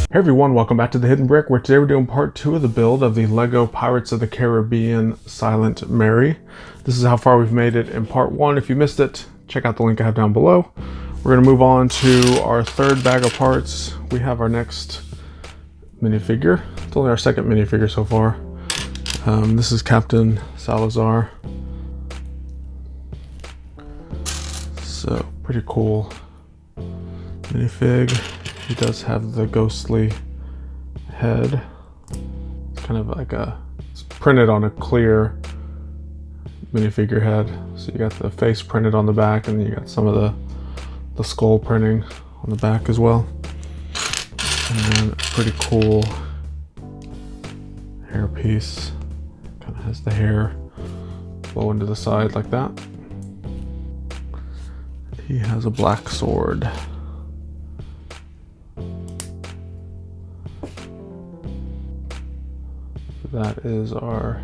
Hey everyone, welcome back to The Hidden Brick, where today we're doing part 2 of the build of the LEGO Pirates of the Caribbean Silent Mary. This is how far we've made it in part 1. If you missed it, check out the link I have down below. We're going to move on to our third bag of parts. We have our next minifigure. It's only our second minifigure so far. This is Captain Salazar. So, pretty cool minifig. He does have the ghostly head. It's kind of like it's printed on a clear minifigure head. So you got the face printed on the back, and then you got some of the skull printing on the back as well. And a pretty cool hair piece. Kind of has the hair flowing to the side like that. He has a black sword. That is our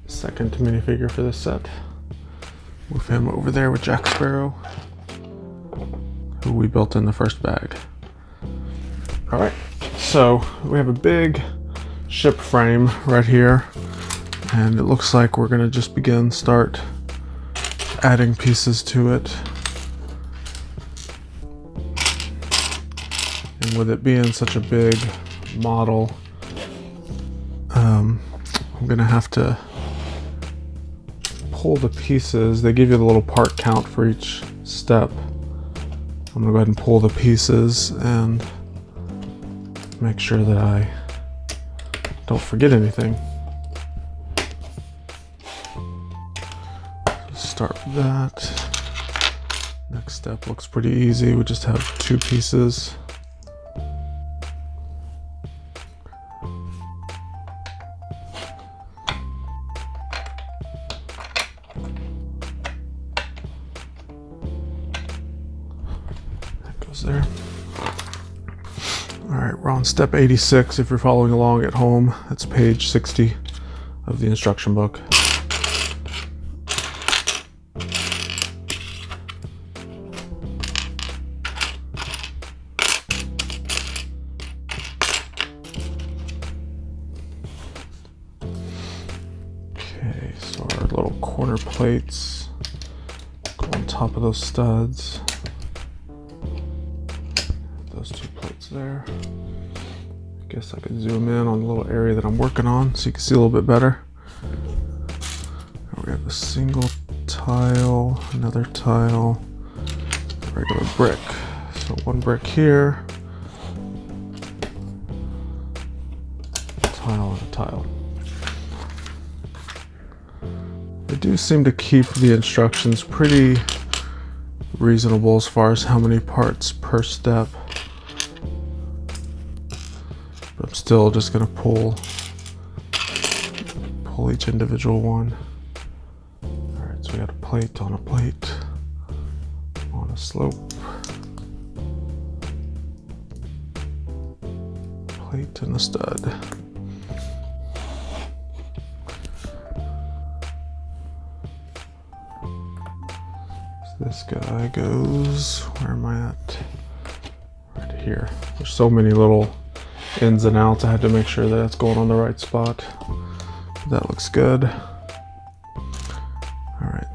second minifigure for this set. With him over there with Jack Sparrow, who we built in the first bag. Alright, so we have a big ship frame right here, and it looks like we're going to just start adding pieces to it. And with it being such a big model, I'm gonna have to pull the pieces. They give you the little part count for each step. I'm gonna go ahead and pull the pieces and make sure that I don't forget anything. Start with that. Next step looks pretty easy. We just have two pieces. There. Alright, we're on step 86 if you're following along at home. That's page 60 of the instruction book. Okay, so our little corner plates go on top of those studs. Those two plates there. I guess I could zoom in on the little area that I'm working on so you can see a little bit better. We have a single tile, another tile, regular brick. So one brick here, tile and a tile. They do seem to keep the instructions pretty reasonable as far as how many parts per step. But I'm still just gonna pull each individual one. Alright, so we got a plate on a plate, on a slope, plate and a stud. So this guy goes, where am I at? Right here. There's so many little ins and outs. I had to make sure that it's going on the right spot. That looks good. Alright,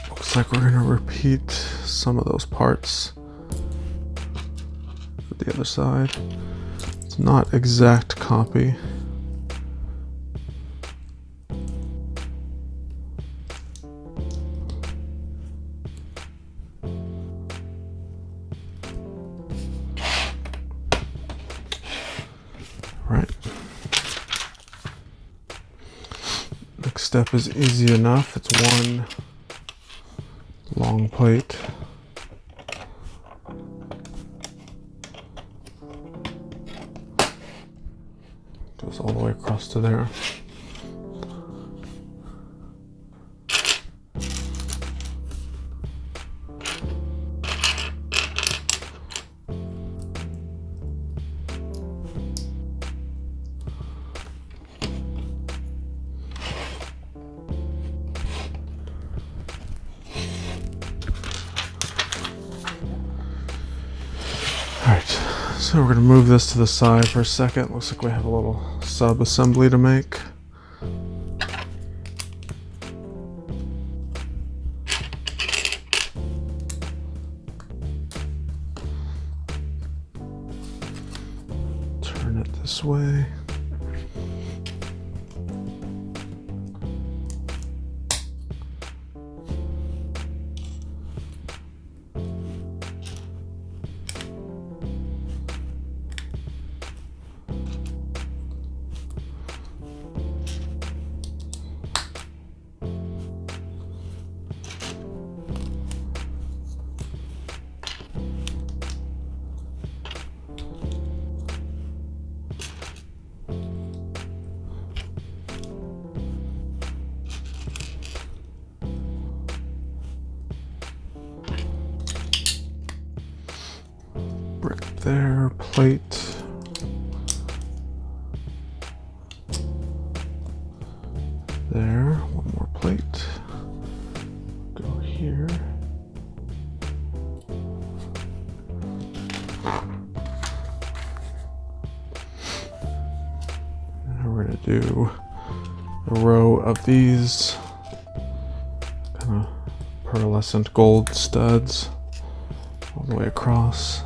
looks like we're going to repeat some of those parts for the other side. It's not exact copy. Right. Next step is easy enough. It's one long plate. Goes all the way across to there. So we're going to move this to the side for a second. Looks like we have a little sub-assembly to make. Turn it this way. Brick there, plate. There, one more plate. Go here. Now we're gonna do a row of these kind of pearlescent gold studs all the way across.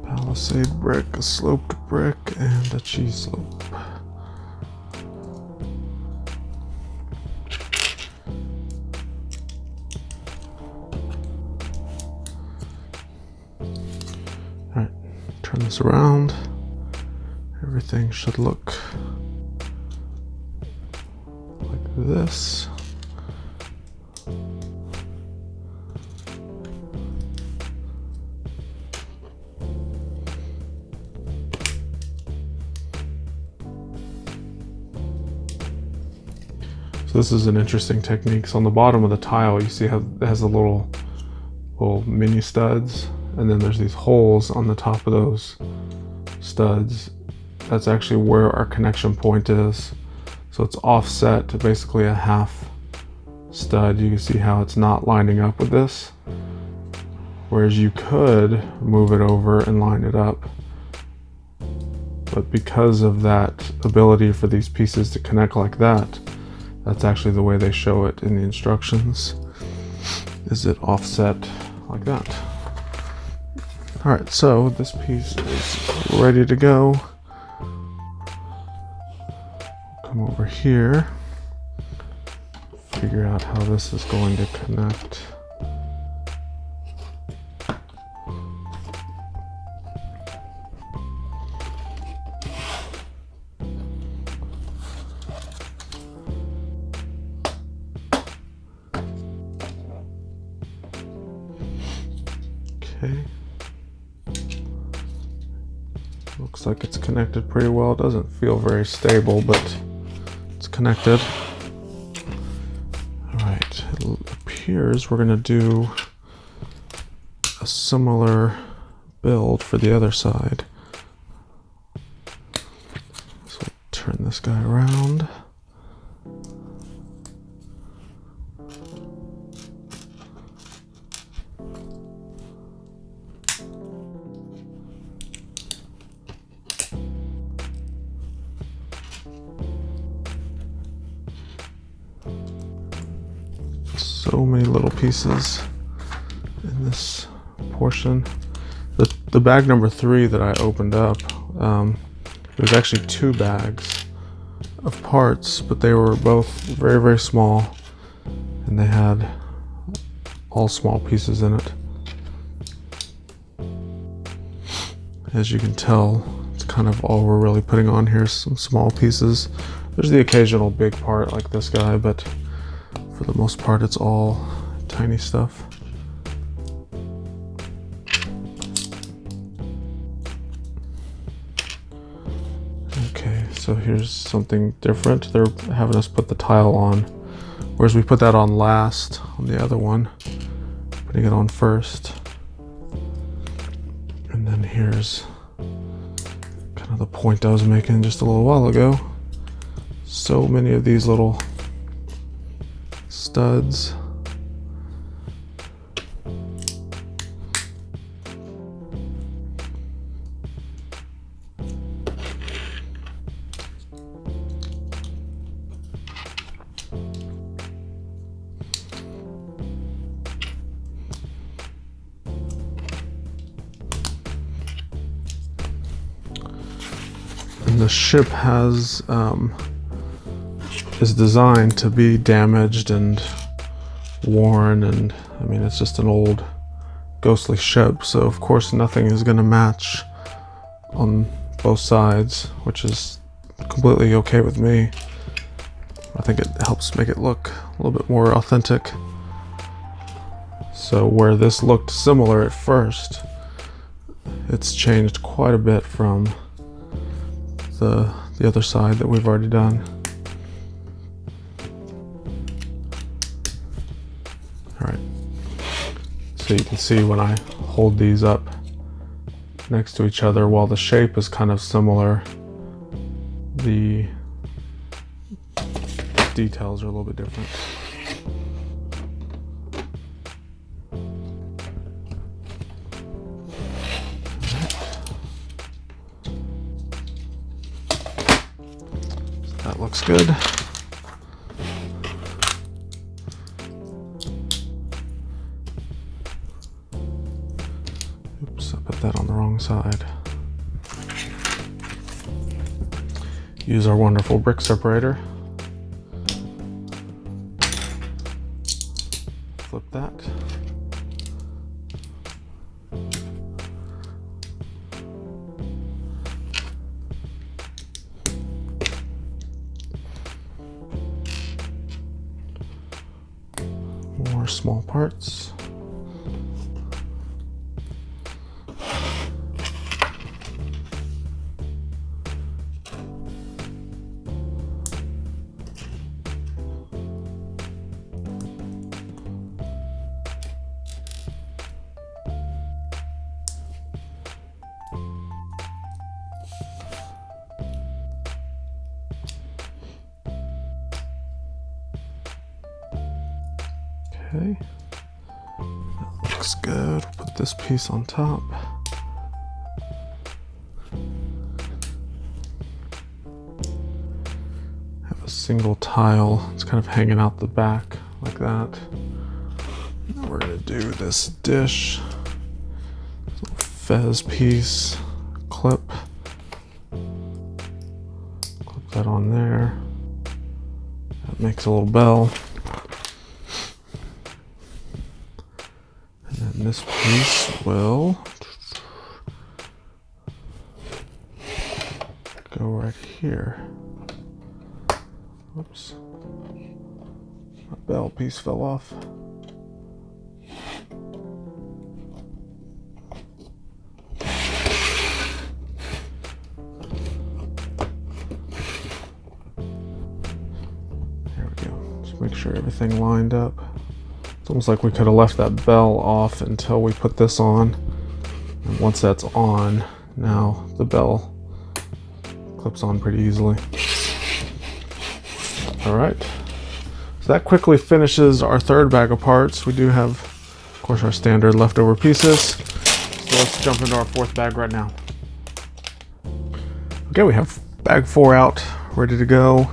Palisade brick, a sloped brick, and a cheese slope. Alright, turn this around. Everything should look like this. So this is an interesting technique. So on the bottom of the tile, you see how it has the little mini studs, and then there's these holes on the top of those studs. That's actually where our connection point is. So it's offset to basically a half stud. You can see how it's not lining up with this. Whereas you could move it over and line it up. But because of that ability for these pieces to connect like that, that's actually the way they show it in the instructions, is it offset like that. All right, so this piece is ready to go. Come over here, figure out how this is going to connect. Okay. Looks like it's connected pretty well. It doesn't feel very stable, but it's connected. All right, it appears we're gonna do a similar build for the other side. So turn this guy around. So many little pieces in this portion. The bag number 3 that I opened up, it was actually 2 bags of parts, but they were both very, very small, and they had all small pieces in it. As you can tell, it's kind of all we're really putting on here, some small pieces. There's the occasional big part like this guy, but for the most part, it's all tiny stuff. Okay, so here's something different. They're having us put the tile on, whereas we put that on last on the other one. putting it on first. And then here's kind of the point I was making just a little while ago. So many of these little studs. And the ship is designed to be damaged and worn, and I mean, it's just an old ghostly ship, so of course nothing is going to match on both sides, which is completely okay with me. I think it helps make it look a little bit more authentic. So where this looked similar at first, it's changed quite a bit from the other side that we've already done. All right, so you can see when I hold these up next to each other, while the shape is kind of similar, the details are a little bit different. That looks good. Oops, I put that on the wrong side. Use our wonderful brick separator. Flip that. More small parts. Okay, that looks good. We'll put this piece on top. Have a single tile. It's kind of hanging out the back like that. Now we're gonna do this dish. This little fez piece, clip. Clip that on there. That makes a little bell. And this piece will go right here. Whoops. My bell piece fell off. There we go. Just make sure everything lined up. It's almost like we could have left that bell off until we put this on. And once that's on, now the bell clips on pretty easily. All right, so that quickly finishes our third bag of parts. We do have, of course, our standard leftover pieces. So let's jump into our fourth bag right now. Okay, we have bag 4 out, ready to go.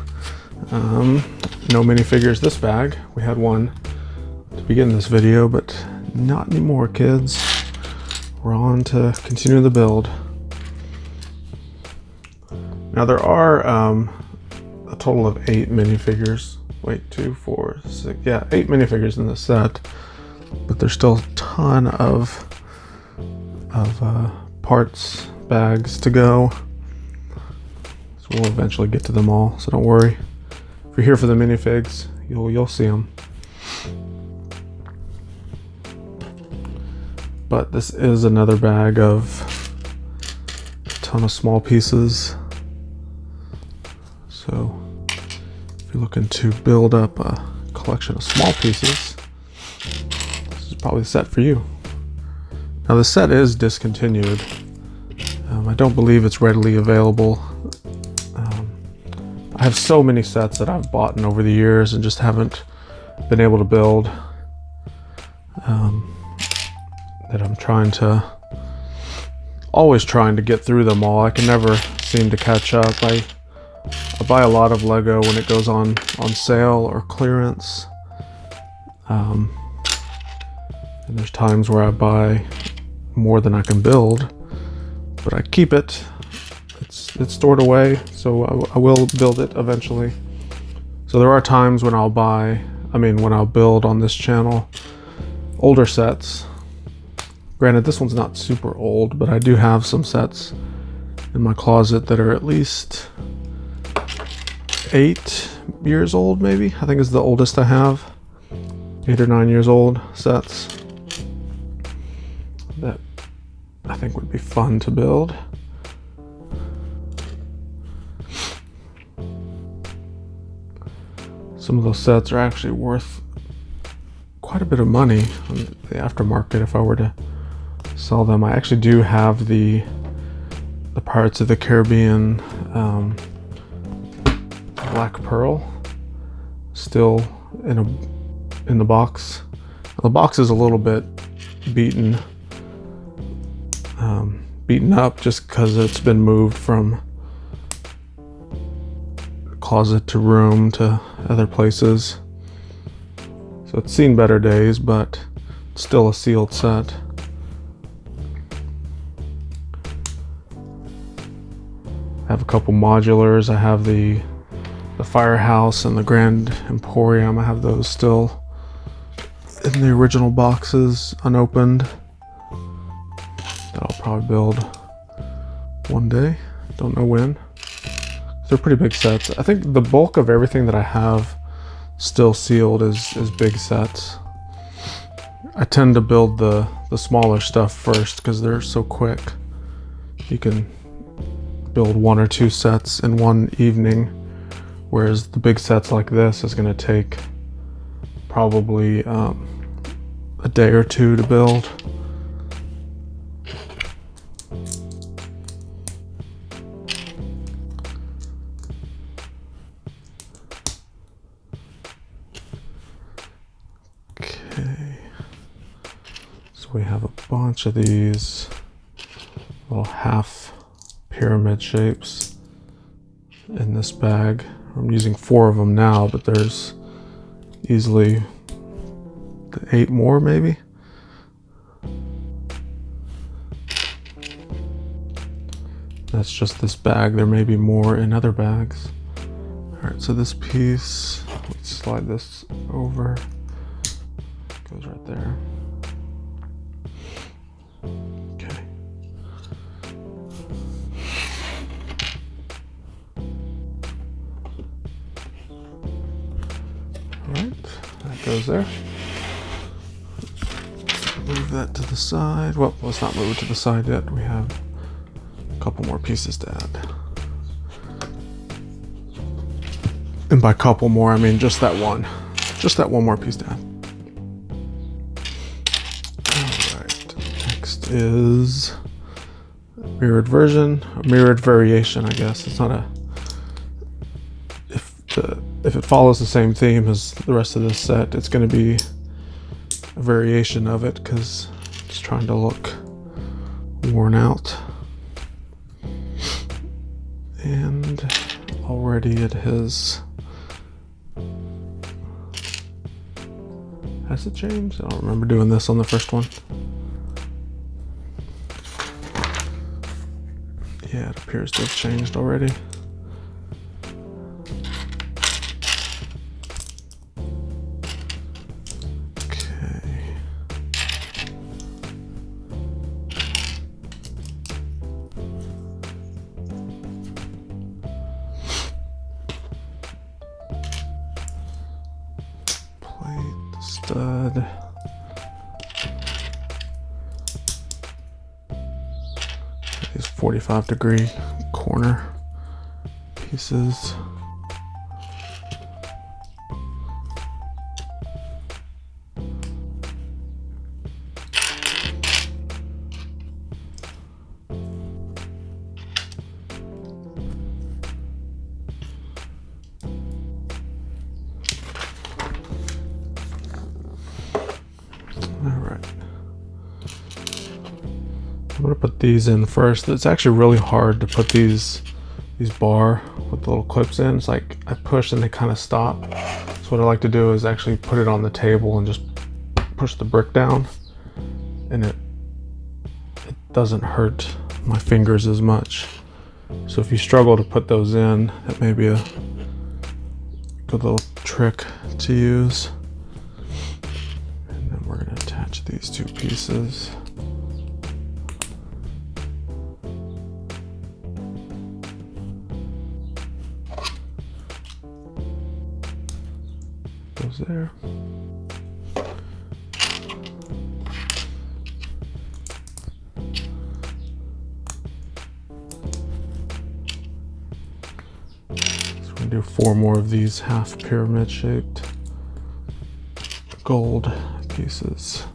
No minifigures this bag. We had one to begin this video, but not anymore, kids. We're on to continue the build. Now there are a total of 8 minifigures. Wait, 2, 4, 6, yeah, 8 minifigures in this set, but there's still a ton of parts, bags to go. So we'll eventually get to them all, so don't worry. If you're here for the minifigs, you'll see them. But this is another bag of a ton of small pieces. So if you're looking to build up a collection of small pieces, this is probably the set for you. Now the set is discontinued. I don't believe it's readily available. I have so many sets that I've bought over the years and just haven't been able to build, that I'm always trying to get through them all. I can never seem to catch up. I buy a lot of Lego when it goes on sale or clearance. And there's times where I buy more than I can build, but I keep it. It's stored away, so I will build it eventually. So there are times when I'll build on this channel older sets. Granted, this one's not super old, but I do have some sets in my closet that are at least 8 years old, maybe. I think is the oldest I have. 8 or 9 years old sets that I think would be fun to build. Some of those sets are actually worth quite a bit of money on the aftermarket if I were to sell them. I actually do have the Pirates of the Caribbean Black Pearl still in the box. The box is a little bit beaten up just because it's been moved from closet to room to other places, so it's seen better days, but it's still a sealed set. I have a couple modulars. I have the Firehouse and the Grand Emporium. I have those still in the original boxes, unopened, that I'll probably build one day. Don't know when. They're pretty big sets. I think the bulk of everything that I have still sealed is big sets. I tend to build the smaller stuff first because they're so quick. You can build 1 or 2 sets in one evening, whereas the big sets like this is going to take probably a day or 2 to build. We have a bunch of these little half pyramid shapes in this bag. I'm using 4 of them now, but there's easily 8 more maybe. That's just this bag. There may be more in other bags. All right, so this piece, let's slide this over. Goes right there. Goes there. Move that to the side. Well, let's not move it to the side yet. We have a couple more pieces to add. And by couple more, I mean just that one. Just that one more piece to add. Alright. Next is a mirrored version. A mirrored variation, I guess. It's not a... If it follows the same theme as the rest of this set, it's going to be a variation of it because it's trying to look worn out. And already it has it changed? I don't remember doing this on the first one. Yeah, it appears to have changed already. Stud. These 45-degree corner pieces. gonna put these in first. It's actually really hard to put these bar with the little clips in. It's like I push and they kind of stop. So what I like to do is actually put it on the table and just push the brick down, and it doesn't hurt my fingers as much. So if you struggle to put those in, that may be a good little trick to use. And then we're going to attach these two pieces. Goes there. Do 4 more of these half pyramid shaped gold pieces.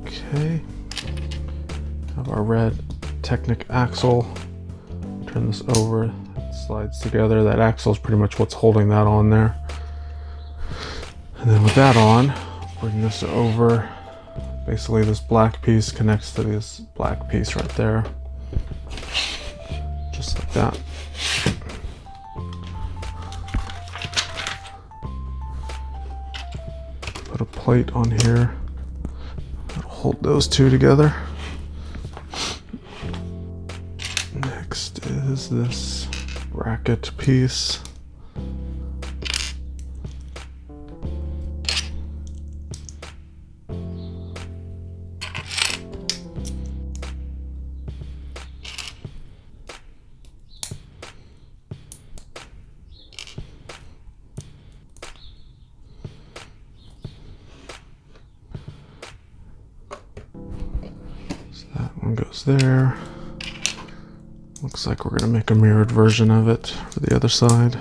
Okay, have our red Technic axle. Turn this over, it slides together. That axle is pretty much what's holding that on there. And then with that on, bring this over. Basically this black piece connects to this black piece right there. Just like that. Put a plate on here. That'll hold those two together. Next is this bracket piece. One goes there. Looks like we're going to make a mirrored version of it for the other side.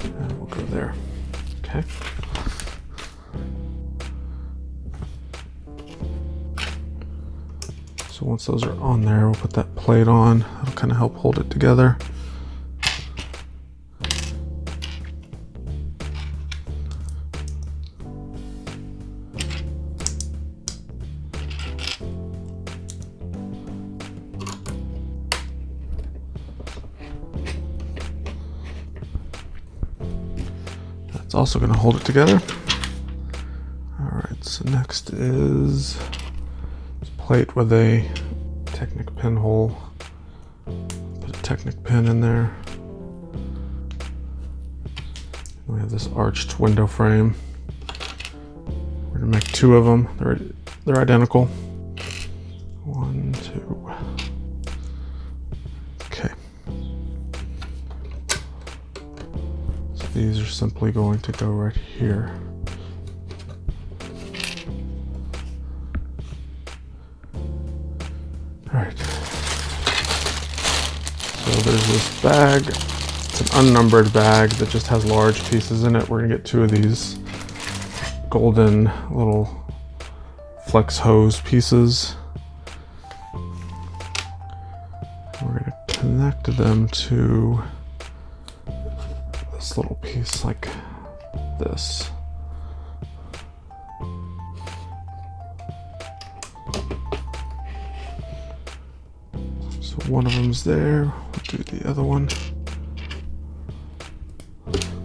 And we'll go there. Okay. So once those are on there, we'll put that plate on. That'll kind of help hold it together. That's also going to hold it together. All right, so next is plate with a Technic pin hole. Put a Technic pin in there. We have this arched window frame. We're gonna make 2 of them. They're identical. 1, 2. Okay. So these are simply going to go right here. Alright, so there's this bag. It's an unnumbered bag that just has large pieces in it. We're gonna get 2 of these golden little flex hose pieces. We're gonna connect them to this little piece like this. So one of them's there. We'll do the other one.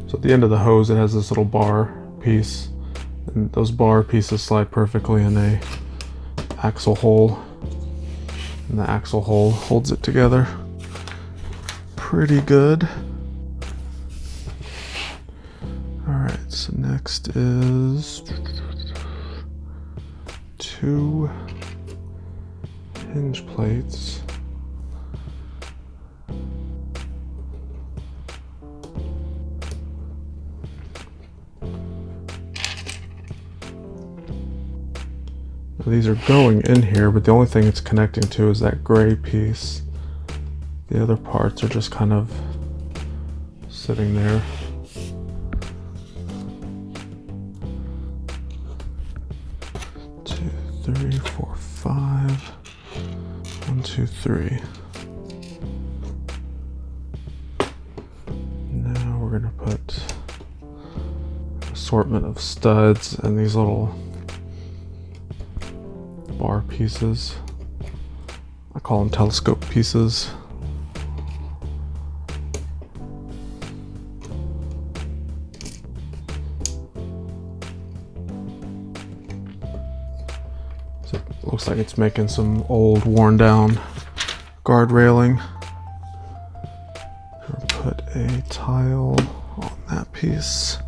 So at the end of the hose, it has this little bar piece, and those bar pieces slide perfectly in a axle hole, and the axle hole holds it together pretty good. All right, so next is 2 hinge plates. These are going in here, but the only thing it's connecting to is that gray piece. The other parts are just kind of sitting there. 5. 1, 2, 3. Now we're gonna put an assortment of studs and these little bar pieces. I call them telescope pieces. So it looks like it's making some old, worn down guard railing. We'll put a tile on that piece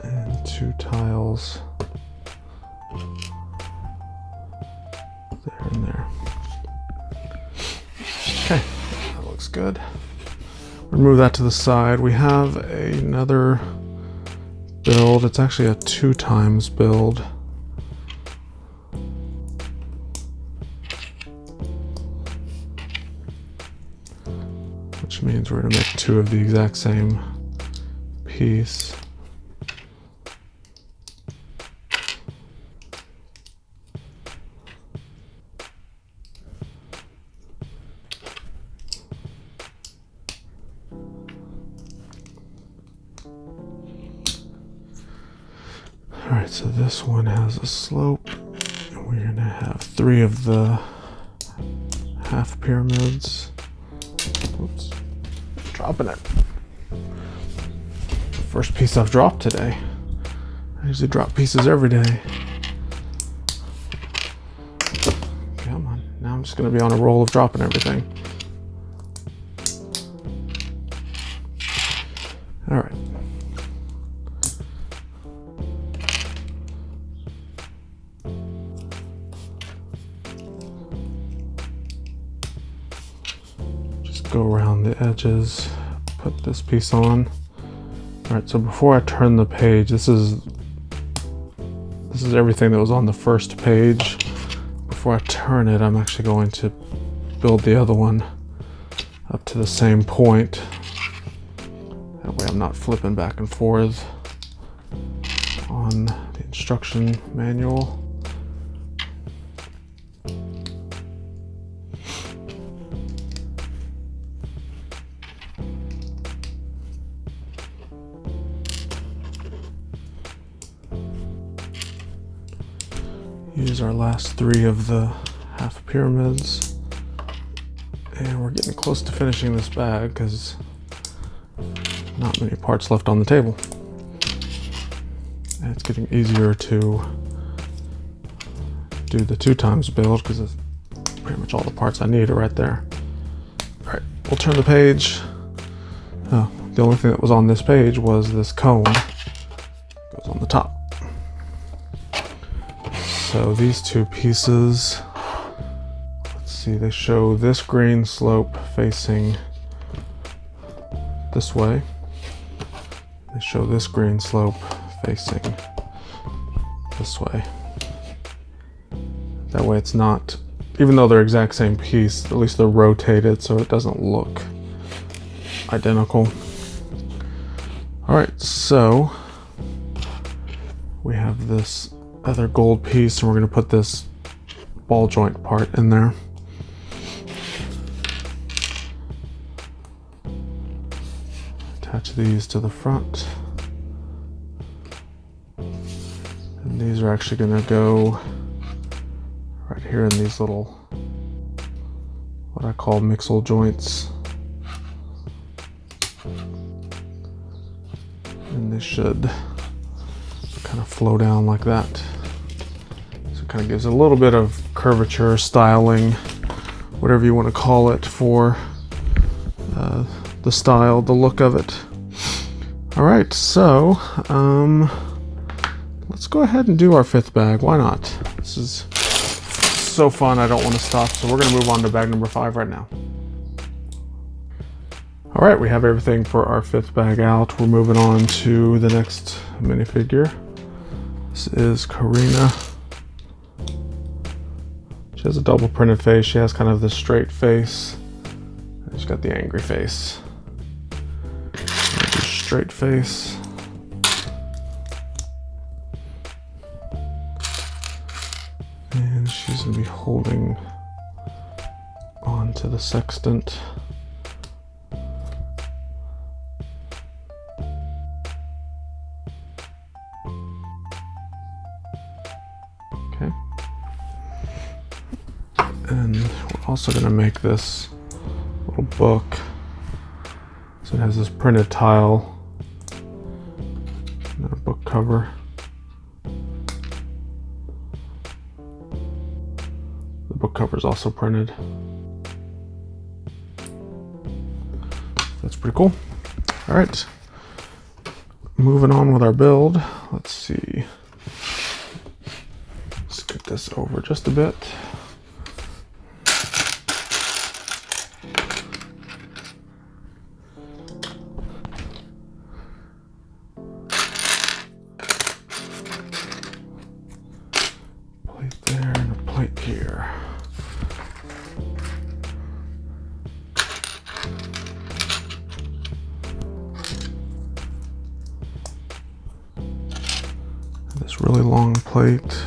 and 2 tiles there and there. Okay, that looks good. Remove that to the side. We have another build. It's actually a 2 times build. Which means we're going to make 2 of the exact same piece. Alright, so this one has a slope, and we're going to have 3 of the half pyramids. Oops, dropping it. First piece I've dropped today. I usually drop pieces every day. Come on, now I'm just going to be on a roll of dropping everything. Alright. Go around the edges, put this piece on. All right, so before I turn the page, this is everything that was on the first page. Before I turn it, I'm actually going to build the other one up to the same point. That way I'm not flipping back and forth on the instruction manual. Use our last 3 of the half pyramids, and we're getting close to finishing this bag because not many parts left on the table, and it's getting easier to do the 2 times build because it's pretty much all the parts I need are right there. All right, we'll turn the page. Oh, the only thing that was on this page was this cone. Goes on the top. So these 2 pieces, let's see, they show this green slope facing this way. They show this green slope facing this way. That way it's not, even though they're exact same piece, at least they're rotated so it doesn't look identical. All right, so we have this other gold piece, and we're going to put this ball joint part in there. Attach these to the front, and these are actually going to go right here in these little, what I call mixel joints, and they should kind of flow down like that. So it kind of gives a little bit of curvature, styling, whatever you want to call it, for the style, the look of it. All right, so let's go ahead and do our 5th bag. Why not? This is so fun, I don't want to stop. So we're going to move on to bag number 5 right now. All right, we have everything for our 5th bag out. We're moving on to the next minifigure. This is Karina. She has a double printed face. She has kind of the straight face. And she's got the angry face. Straight face. And going to be holding on to the sextant. Okay. And we're also going to make this little book. So it has this printed tile and then a book cover. The book cover is also printed. That's pretty cool. All right, moving on with our build. Let's see. Scoot this over just a bit. Plate there and a plate here. This really long plate.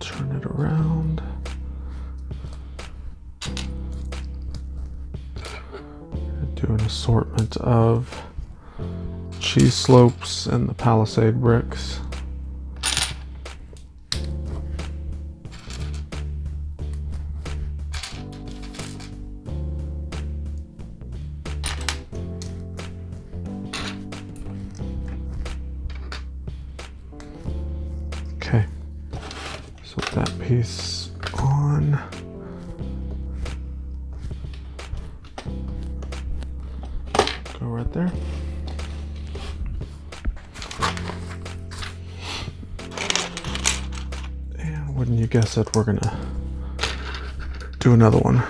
Turn it around. Do an assortment of cheese slopes and the Palisade bricks. Okay, so with that piece on, go right there. And wouldn't you guess it, we're gonna do another one.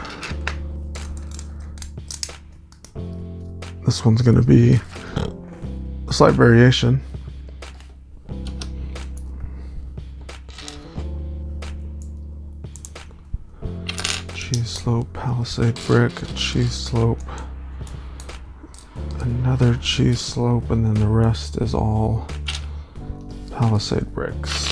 This one's gonna be a slight variation. Cheese slope, Palisade brick, cheese slope, another cheese slope, and then the rest is all Palisade bricks.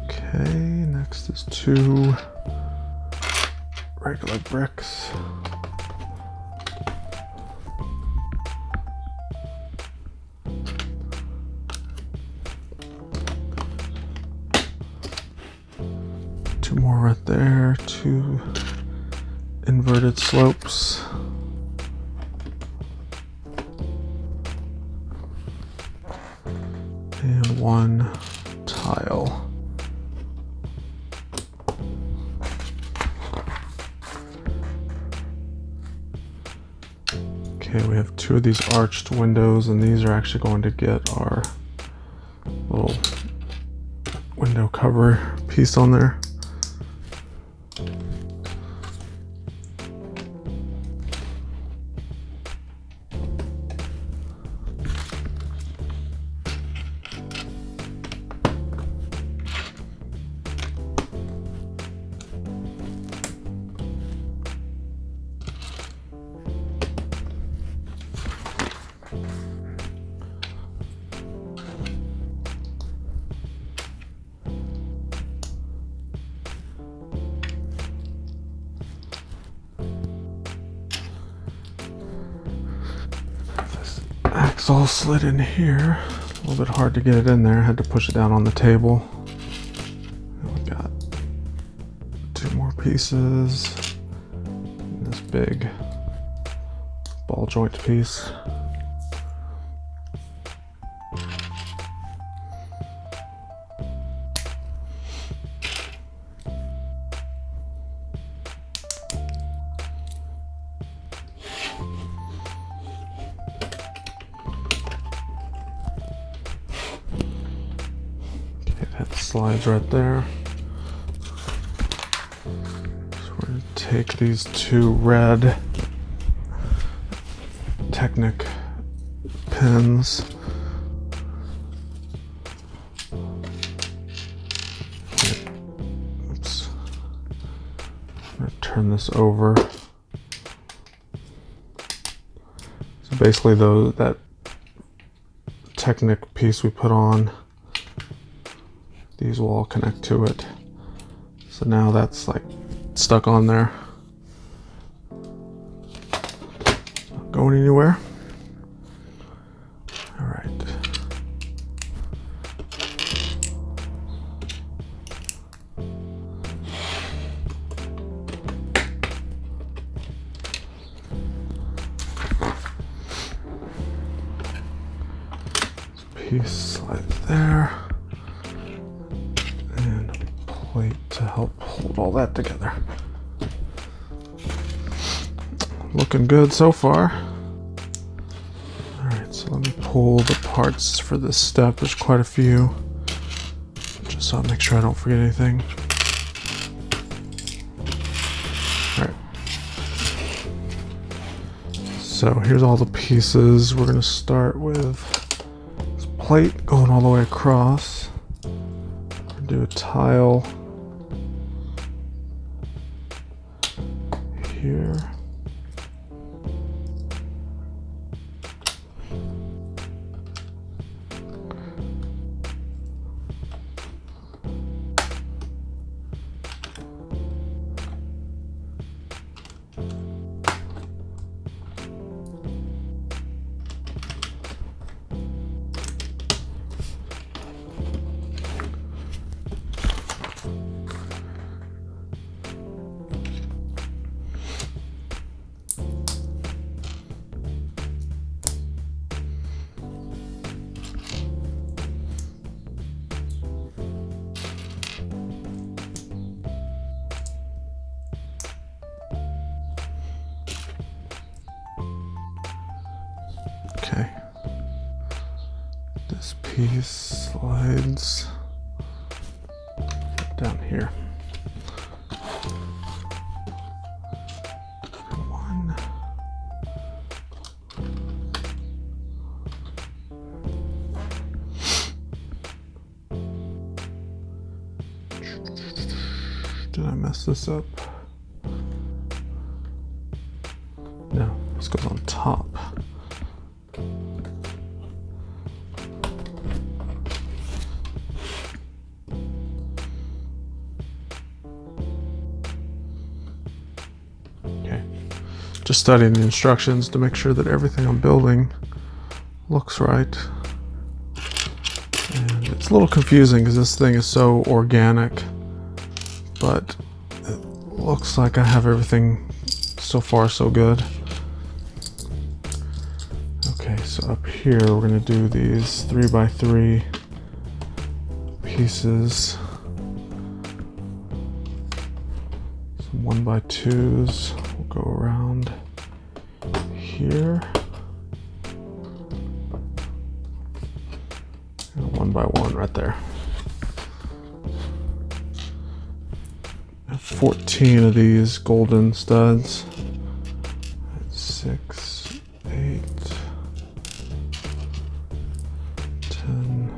Okay, next is 2 regular bricks. Two more right there, 2 inverted slopes. And 1 tile. Okay, we have 2 of these arched windows, and these are actually going to get our little window cover piece on there. Axe all slid in here. A little bit hard to get it in there. I had to push it down on the table. And we got 2 more pieces. And this big ball joint piece. That slides right there. So we're going to take these 2 red Technic pins, I'm gonna turn this over. So basically that Technic piece we put on, these will all connect to it. So now that's like stuck on there. Not going anywhere. All right. Piece slides there, and a plate to help hold all that together. Looking good so far. Alright, so let me pull the parts for this step. There's quite a few, just so I'll make sure I don't forget anything. Alright, so here's all the pieces. We're going to start with plate going all the way across. Do a tile here. Okay, this piece slides down here. One. Did I mess this up? No, this goes on top. Just studying the instructions to make sure that everything I'm building looks right. And it's a little confusing because this thing is so organic, but it looks like I have everything so far so good. Okay, so up here we're going to do these 3x3 pieces. Some 1x2s will go around here. And a 1x1 right there. I have 14 of these golden studs. 6, 8, 10,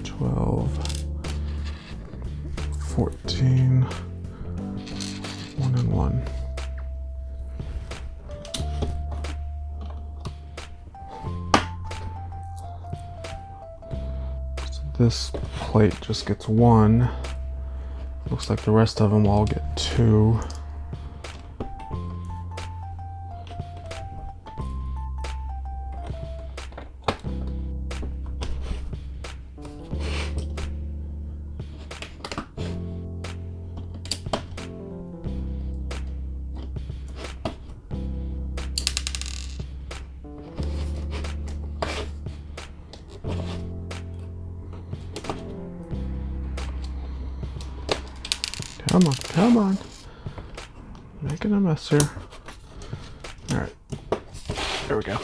12, 14, 1 and 1. So this plate just gets 1. Looks like the rest of them all get 2. Come on, come on. Making a mess here. All right, there we go.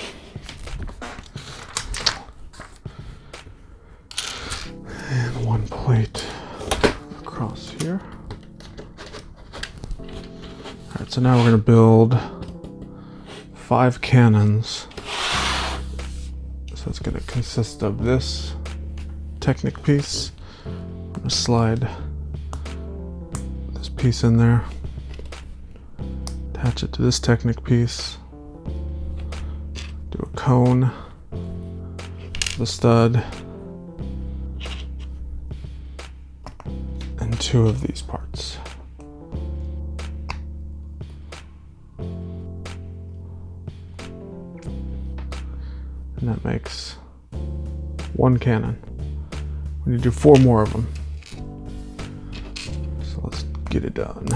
And one plate across here. All right, so now we're gonna build 5 cannons. So it's gonna consist of this Technic piece. I'm gonna slide piece in there, Attach it to this Technic piece. Do a cone, the stud, and 2 of these parts. And that makes 1 cannon. We need to do 4 more of them. So let's get it done.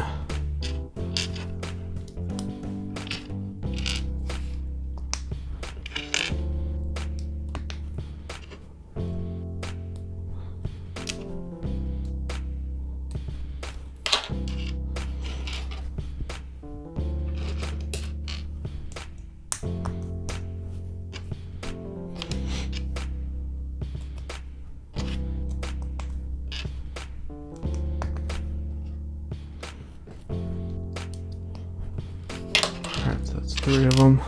Alright, so that's 3 of them.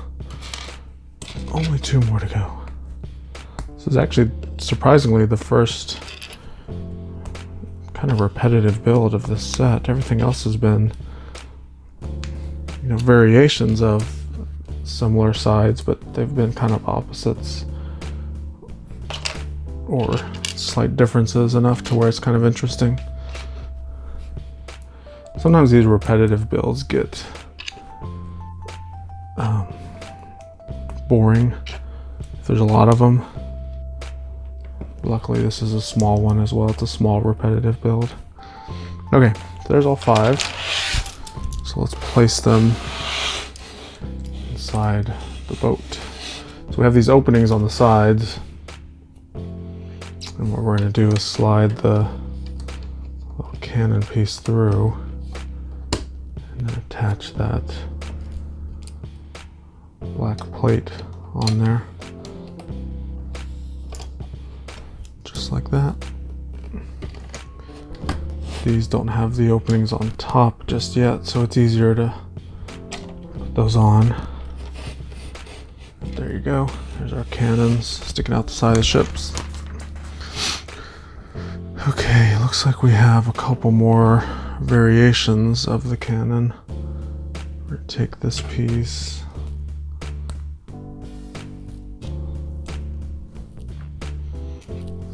Only 2 more to go. This is actually, surprisingly, the first kind of repetitive build of this set. Everything else has been, you know, variations of similar sides, but they've been kind of opposites or slight differences enough to where it's kind of interesting. Sometimes these repetitive builds get boring if there's a lot of them. Luckily this is a small one as well. It's a small repetitive build. Okay, so there's all 5. So let's place them inside the boat. So we have these openings on the sides, and what we're going to do is slide the little cannon piece through and then attach that black plate on there, just like that. These don't have the openings on top just yet, so it's easier to put those on. There you go. There's our cannons sticking out the side of the ships. Okay, looks like we have a couple more variations of the cannon. We're gonna take this piece,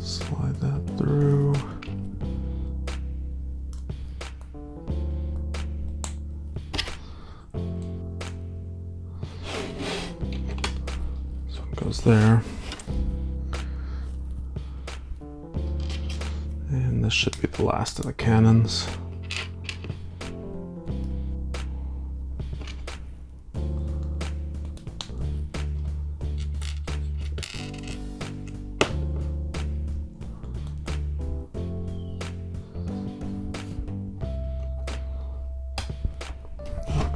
slide that through. So it goes there. And this should be the last of the cannons.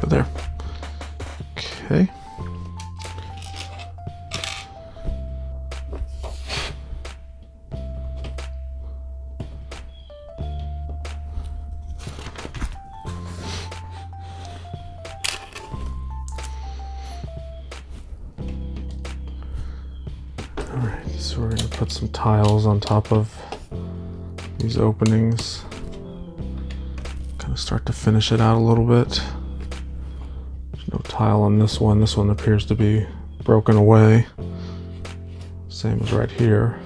Go there. Okay. Alright, so we're going to put some tiles on top of these openings. Kind of start to finish it out a little bit. There's no tile on this one. This one appears to be broken away. Same as right here.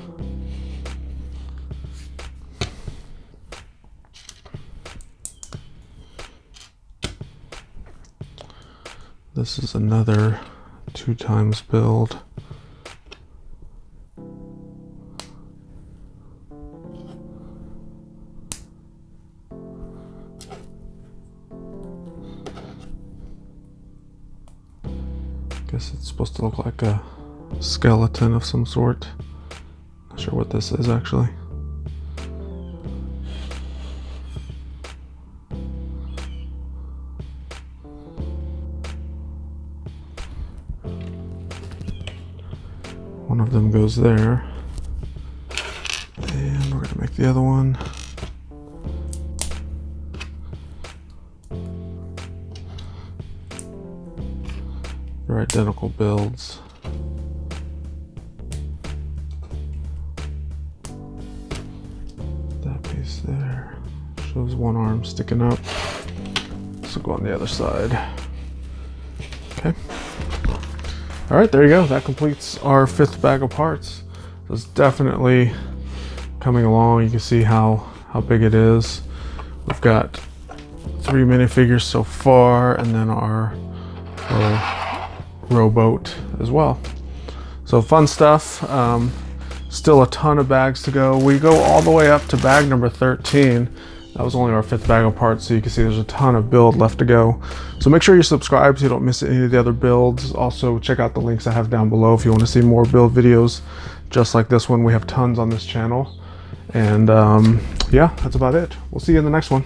This is another 2 times build. Guess it's supposed to look like a skeleton of some sort. Not sure what this is actually. One of them goes there. And we're gonna make the other one. They're identical builds. That piece there shows one arm sticking up. This will go on the other side. All right, there you go. That completes our 5th bag of parts. So it's definitely coming along. You can see how big it is. We've got 3 minifigures so far, and then our rowboat as well. So fun stuff. Still a ton of bags to go. We go all the way up to bag number 13. That was only our 5th bag of parts, so you can see there's a ton of build left to go. So make sure you subscribe so you don't miss any of the other builds. Also, check out the links I have down below if you want to see more build videos just like this one. We have tons on this channel. And yeah, that's about it. We'll see you in the next one.